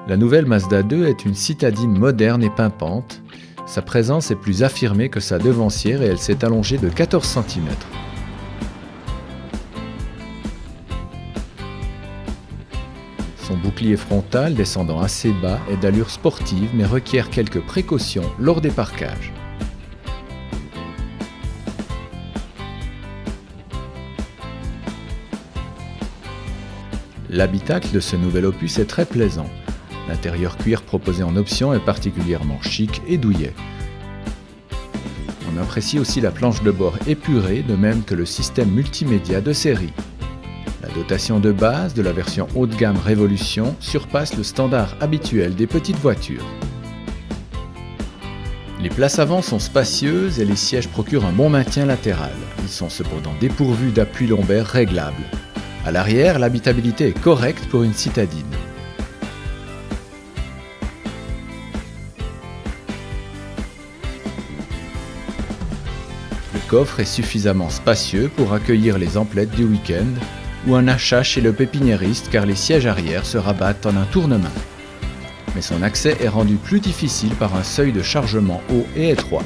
La nouvelle Mazda 2 est une citadine moderne et pimpante. Sa présence est plus affirmée que sa devancière et elle s'est allongée de 14 cm. Son bouclier frontal descendant assez bas est d'allure sportive mais requiert quelques précautions lors des parquages. L'habitacle de ce nouvel opus est très plaisant. L'intérieur cuir proposé en option est particulièrement chic et douillet. On apprécie aussi la planche de bord épurée, de même que le système multimédia de série. La dotation de base de la version haut de gamme Révolution surpasse le standard habituel des petites voitures. Les places avant sont spacieuses et les sièges procurent un bon maintien latéral. Ils sont cependant dépourvus d'appui lombaire réglable. À l'arrière, l'habitabilité est correcte pour une citadine. Le coffre est suffisamment spacieux pour accueillir les emplettes du week-end ou un achat chez le pépiniériste car les sièges arrière se rabattent en un tournement. Mais son accès est rendu plus difficile par un seuil de chargement haut et étroit.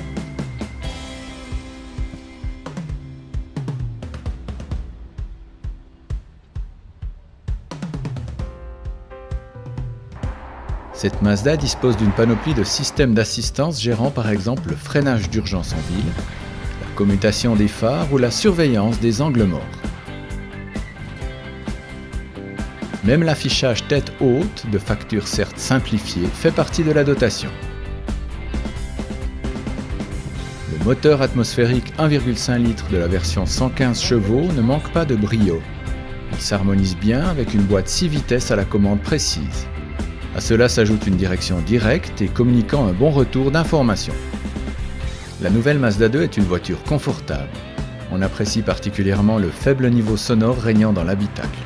Cette Mazda dispose d'une panoplie de systèmes d'assistance gérant par exemple le freinage d'urgence en ville, la commutation des phares ou la surveillance des angles morts. Même l'affichage tête haute, de facture certes simplifiée, fait partie de la dotation. Le moteur atmosphérique 1,5 litres de la version 115 chevaux ne manque pas de brio. Il s'harmonise bien avec une boîte 6 vitesses à la commande précise. À cela s'ajoute une direction directe et communiquant un bon retour d'information. La nouvelle Mazda 2 est une voiture confortable. On apprécie particulièrement le faible niveau sonore régnant dans l'habitacle.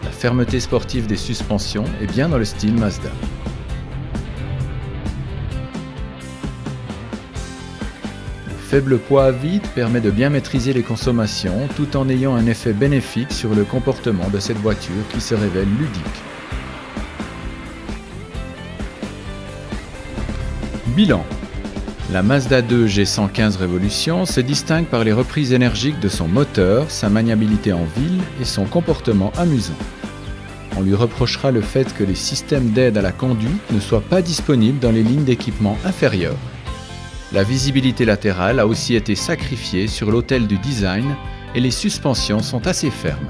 La fermeté sportive des suspensions est bien dans le style Mazda. Le faible poids à vide permet de bien maîtriser les consommations tout en ayant un effet bénéfique sur le comportement de cette voiture qui se révèle ludique. Bilan. La Mazda 2 G115 Révolution se distingue par les reprises énergiques de son moteur, sa maniabilité en ville et son comportement amusant. On lui reprochera le fait que les systèmes d'aide à la conduite ne soient pas disponibles dans les lignes d'équipement inférieures. La visibilité latérale a aussi été sacrifiée sur l'autel du design et les suspensions sont assez fermes.